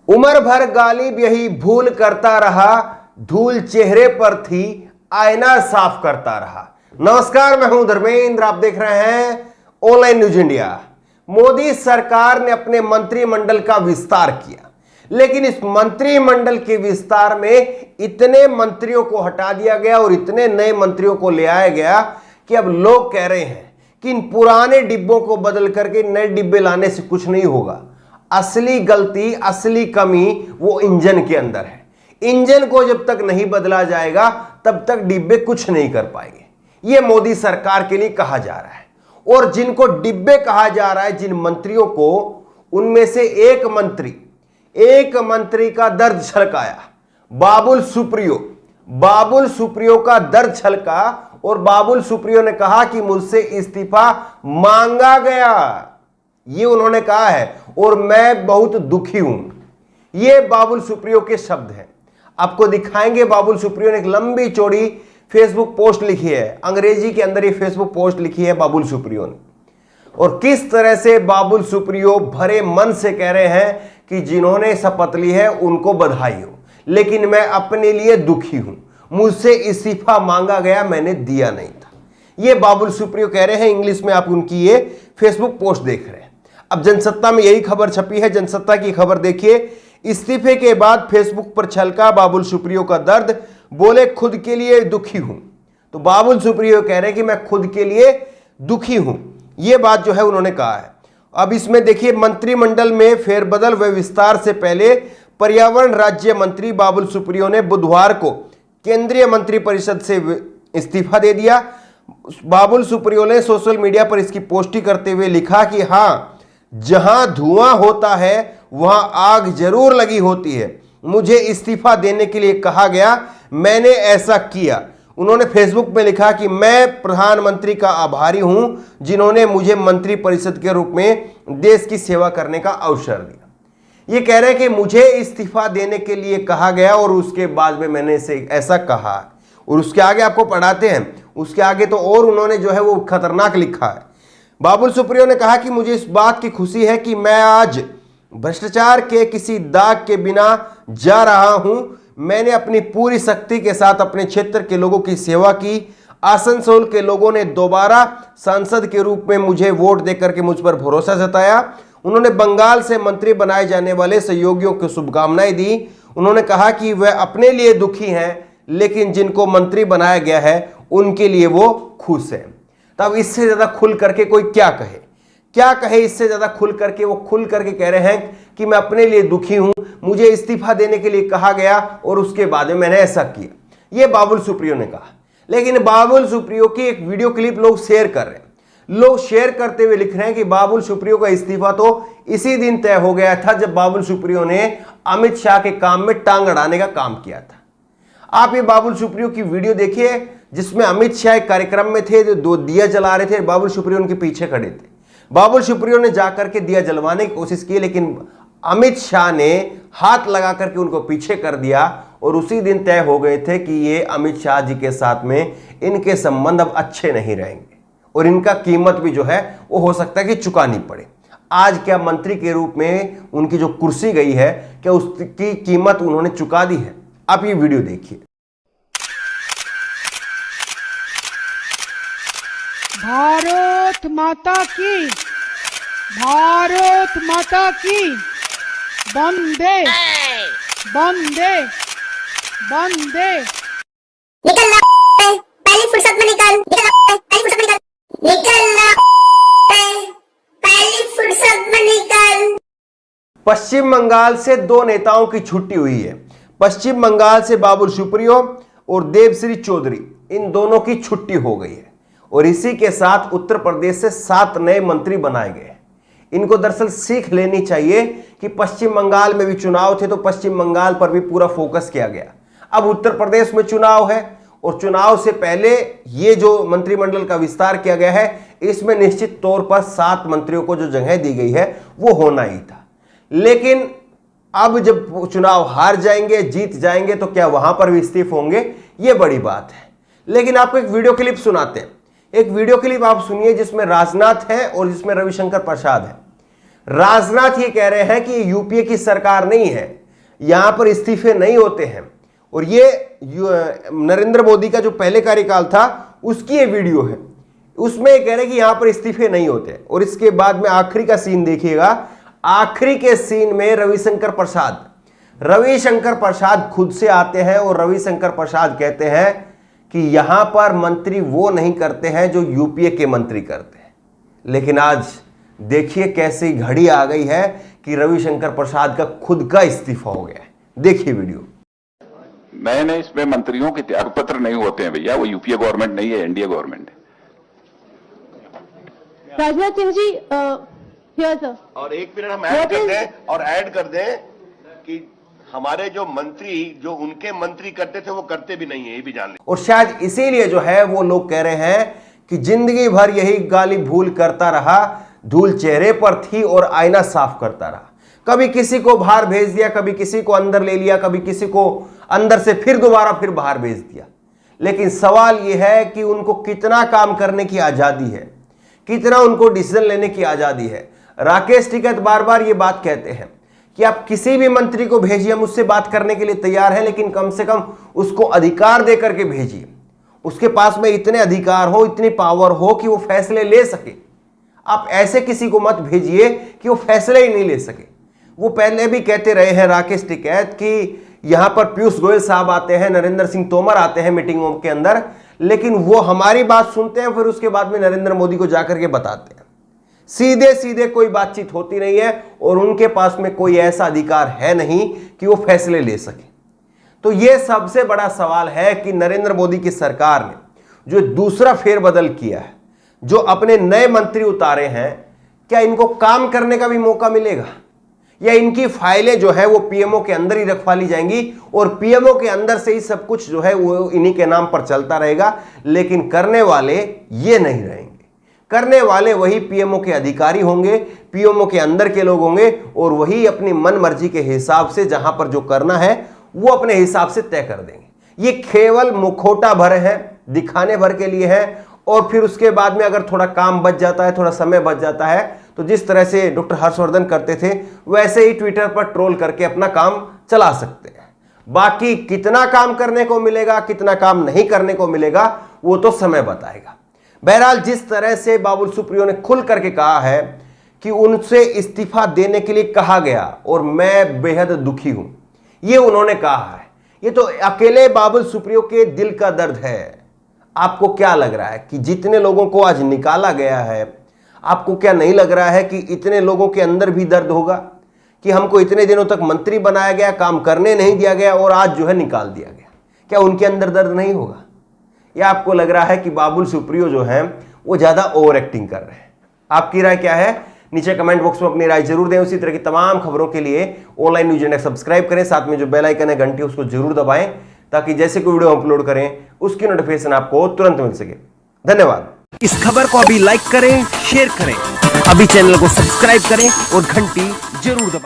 उम्र भर गालिब यही भूल करता रहा, धूल चेहरे पर थी आईना साफ करता रहा। नमस्कार, मैं हूं धर्मेंद्र, आप देख रहे हैं ऑनलाइन न्यूज इंडिया। मोदी सरकार ने अपने मंत्रिमंडल का विस्तार किया, लेकिन इस मंत्रिमंडल के विस्तार में इतने मंत्रियों को हटा दिया गया और इतने नए मंत्रियों को ले आया गया कि अब लोग कह रहे हैं कि इन पुराने डिब्बों को बदल करके नए डिब्बे लाने से कुछ नहीं होगा। असली गलती, असली कमी वो इंजन के अंदर है। इंजन को जब तक नहीं बदला जाएगा तब तक डिब्बे कुछ नहीं कर पाएंगे। यह मोदी सरकार के लिए कहा जा रहा है। और जिनको डिब्बे कहा जा रहा है, जिन मंत्रियों को, उनमें से एक मंत्री का दर्द छलकाया, बाबुल सुप्रियो का दर्द छलका और बाबुल सुप्रियो ने कहा कि मुझसे इस्तीफा मांगा गया, ये उन्होंने कहा है और मैं बहुत दुखी हूं। ये बाबुल सुप्रियो के शब्द हैं। आपको दिखाएंगे। बाबुल सुप्रियो ने एक लंबी चौड़ी फेसबुक पोस्ट लिखी है, अंग्रेजी के अंदर ये फेसबुक पोस्ट लिखी है बाबुल सुप्रियो ने, और किस तरह से बाबुल सुप्रियो भरे मन से कह रहे हैं कि जिन्होंने शपथ ली है उनको बधाई हो, लेकिन मैं अपने लिए दुखी हूं। मुझसे इस्तीफा मांगा गया, मैंने दिया नहीं था। ये बाबुल सुप्रियो कह रहे हैं। इंग्लिश में आप उनकी ये फेसबुक पोस्ट देख रहे हैं। अब जनसत्ता में यही खबर छपी है। जनसत्ता की खबर देखिए। इस्तीफे के बाद फेसबुक पर छलका बाबुल सुप्रियो का दर्द, बोले खुद के लिए दुखी हूं। तो बाबुल सुप्रियो कह रहे हैं कि मैं खुद के लिए दुखी हूं। यह बात जो है उन्होंने कहा है। अब इसमें देखिए, मंत्रिमंडल में फेरबदल व विस्तार से पहले पर्यावरण राज्य मंत्री बाबुल सुप्रियो ने बुधवार को केंद्रीय मंत्रिपरिषद से इस्तीफा दे दिया। बाबुल सुप्रियो ने सोशल मीडिया पर इसकी पुष्टि करते हुए लिखा कि हां, जहां धुआं होता है वहां आग जरूर लगी होती है। मुझे इस्तीफा देने के लिए कहा गया, मैंने ऐसा किया। उन्होंने फेसबुक में लिखा कि मैं प्रधानमंत्री का आभारी हूं जिन्होंने मुझे मंत्रिपरिषद के रूप में देश की सेवा करने का अवसर दिया। ये कह रहे हैं कि मुझे इस्तीफा देने के लिए कहा गया और उसके बाद में मैंने ऐसा कहा। और उसके आगे आपको पढ़ाते हैं। उसके आगे तो और उन्होंने जो है वो खतरनाक लिखा है। बाबुल सुप्रियो ने कहा कि मुझे इस बात की खुशी है कि मैं आज भ्रष्टाचार के किसी दाग के बिना जा रहा हूं। मैंने अपनी पूरी शक्ति के साथ अपने क्षेत्र के लोगों की सेवा की। आसनसोल के लोगों ने दोबारा सांसद के रूप में मुझे वोट देकर के मुझ पर भरोसा जताया। उन्होंने बंगाल से मंत्री बनाए जाने वाले सहयोगियों को शुभकामनाएं दी। उन्होंने कहा कि वह अपने लिए दुखी हैं, लेकिन जिनको मंत्री बनाया गया है उनके लिए वो खुश हैं। तब इससे ज्यादा खुल करके कोई क्या कहे इससे ज्यादा खुल करके वो खुल करके कह रहे हैं कि मैं अपने लिए दुखी हूं, मुझे इस्तीफा देने के लिए कहा गया और उसके बाद में मैंने ऐसा किया। ये बाबुल सुप्रियो ने कहा। लेकिन बाबुल सुप्रियो की एक वीडियो क्लिप लोग शेयर कर रहे हैं। लोग शेयर करते हुए लिख रहे हैं कि बाबुल सुप्रियो का इस्तीफा तो इसी दिन तय हो गया था जब बाबुल सुप्रियो ने अमित शाह के काम में टांग अड़ाने का काम किया था। आप ये बाबुल सुप्रियो की वीडियो देखिए, जिसमें अमित शाह एक कार्यक्रम में थे, जो 2 दिया जला रहे थे। बाबुल सुप्रियो उनके पीछे खड़े थे। बाबुल सुप्रियो ने जाकर के दिया जलवाने की कोशिश की, लेकिन अमित शाह ने हाथ लगा करके उनको पीछे कर दिया और उसी दिन तय हो गए थे कि ये अमित शाह जी के साथ में इनके संबंध अब अच्छे नहीं रहेंगे और इनका कीमत भी जो है वो हो सकता है कि चुकानी पड़े। आज क्या मंत्री के रूप में उनकी जो कुर्सी गई है, क्या उसकी कीमत उन्होंने चुका दी है? आप ये वीडियो देखिए। भारत माता की, भारत माता की, वंदे वंदे वंदे। निकल ना पहली फुर्सत में निकल, पहली फुर्सत में निकल, पहली फुर्सत में निकल। पश्चिम बंगाल से 2 नेताओं की छुट्टी हुई है। पश्चिम बंगाल से बाबुल सुप्रियो और देबश्री चौधरी, इन दोनों की छुट्टी हो गई है। और इसी के साथ उत्तर प्रदेश से 7 नए मंत्री बनाए गए। इनको दरअसल सीख लेनी चाहिए कि पश्चिम बंगाल में भी चुनाव थे तो पश्चिम बंगाल पर भी पूरा फोकस किया गया। अब उत्तर प्रदेश में चुनाव है और चुनाव से पहले ये जो मंत्रिमंडल का विस्तार किया गया है, इसमें निश्चित तौर पर 7 मंत्रियों को जो जगह दी गई है वो होना ही था। लेकिन अब जब चुनाव हार जाएंगे, जीत जाएंगे, तो क्या वहां पर भी इस्तीफे होंगे? ये बड़ी बात है। लेकिन आपको एक वीडियो क्लिप सुनाते हैं। एक वीडियो क्लिप आप सुनिए जिसमें राजनाथ है और जिसमें रविशंकर प्रसाद है। राजनाथ ये कह रहे हैं कि यूपीए की सरकार नहीं है, यहां पर इस्तीफे नहीं होते हैं। और ये नरेंद्र मोदी का जो पहले कार्यकाल था उसकी ये वीडियो है, उसमें ये कह रहे हैं कि यहां पर इस्तीफे नहीं होते। और इसके बाद में आखिरी का सीन देखिएगा। आखिरी के सीन में रविशंकर प्रसाद खुद से आते हैं और रविशंकर प्रसाद कहते हैं कि यहां पर मंत्री वो नहीं करते हैं जो यूपीए के मंत्री करते हैं। लेकिन आज देखिए कैसी घड़ी आ गई है कि रविशंकर प्रसाद का खुद का इस्तीफा हो गया है। देखिए वीडियो। मैंने इसमें मंत्रियों के त्यागपत्र नहीं होते हैं भैया, वो यूपीए गवर्नमेंट नहीं है, एनडीए गवर्नमेंट है। Rajnath Singh ji, here sir. और एक मिनट हम ऐड कर दें कि हमारे जो मंत्री जो उनके मंत्री करते थे वो करते भी नहीं है, ये भी जान लें। और शायद इसीलिए जो है वो लोग कह रहे हैं कि जिंदगी भर यही गाली भूल करता रहा, धूल चेहरे पर थी और आईना साफ करता रहा। कभी किसी को बाहर भेज दिया, कभी किसी को अंदर ले लिया, कभी किसी को अंदर से फिर दोबारा फिर बाहर भेज दिया। लेकिन सवाल यह है कि उनको कितना काम करने की आजादी है, कितना उनको डिसीजन लेने की आजादी है। राकेश टिकैत बार बार ये बात कहते हैं कि आप किसी भी मंत्री को भेजिए, हम उससे बात करने के लिए तैयार हैं, लेकिन कम से कम उसको अधिकार दे करके भेजिए, उसके पास में इतने अधिकार हो, इतनी पावर हो कि वो फैसले ले सके। आप ऐसे किसी को मत भेजिए कि वो फैसले ही नहीं ले सके। वो पहले भी कहते रहे हैं राकेश टिकैत कि यहां पर पीयूष गोयल साहब आते हैं, नरेंद्र सिंह तोमर आते हैं मीटिंगों के अंदर, लेकिन वो हमारी बात सुनते हैं, फिर उसके बाद में नरेंद्र मोदी को जाकर के बताते हैं। सीधे सीधे कोई बातचीत होती नहीं है और उनके पास में कोई ऐसा अधिकार है नहीं कि वो फैसले ले सके। तो ये सबसे बड़ा सवाल है कि नरेंद्र मोदी की सरकार ने जो दूसरा फेरबदल किया है, जो अपने नए मंत्री उतारे हैं, क्या इनको काम करने का भी मौका मिलेगा या इनकी फाइलें जो है वो पीएमओ के अंदर ही रखवा ली जाएंगी और पीएमओ के अंदर से ही सब कुछ जो है वो इन्हीं के नाम पर चलता रहेगा। लेकिन करने वाले ये नहीं रहेंगे, करने वाले वही पीएमओ के अधिकारी होंगे, पीएमओ के अंदर के लोग होंगे और वही अपनी मन मर्जी के हिसाब से जहां पर जो करना है वो अपने हिसाब से तय कर देंगे। ये केवल मुखौटा भर है, दिखाने भर के लिए है। और फिर उसके बाद में अगर थोड़ा काम बच जाता है, थोड़ा समय बच जाता है, तो जिस तरह से डॉक्टर हर्षवर्धन करते थे वैसे ही ट्विटर पर ट्रोल करके अपना काम चला सकते हैं। बाकी कितना काम करने को मिलेगा, कितना काम नहीं करने को मिलेगा, वो तो समय बताएगा। बहरहाल जिस तरह से बाबुल सुप्रियो ने खुल करके कहा है कि उनसे इस्तीफा देने के लिए कहा गया और मैं बेहद दुखी हूं, ये उन्होंने कहा है, ये तो अकेले बाबुल सुप्रियो के दिल का दर्द है। आपको क्या लग रहा है कि जितने लोगों को आज निकाला गया है, आपको क्या नहीं लग रहा है कि इतने लोगों के अंदर भी दर्द होगा कि हमको इतने दिनों तक मंत्री बनाया गया, काम करने नहीं दिया गया और आज जो है निकाल दिया गया? क्या उनके अंदर दर्द नहीं होगा? या आपको लग रहा है कि बाबुल सुप्रियो जो है वो ज्यादा ओवर एक्टिंग कर रहे हैं? आपकी राय क्या है? नीचे कमेंट बॉक्स में अपनी राय जरूर दें। उसी तरह की तमाम खबरों के लिए ऑनलाइन न्यूज इंडेक्स सब्सक्राइब करें, साथ में जो बेल आइकन है घंटी उसको जरूर दबाएं ताकि जैसे कोई वीडियो अपलोड करें उसकी नोटिफिकेशन आपको तुरंत मिल सके। धन्यवाद। इस खबर को अभी लाइक करें, शेयर करें, अभी चैनल को सब्सक्राइब करें और घंटी जरूर दबाएं।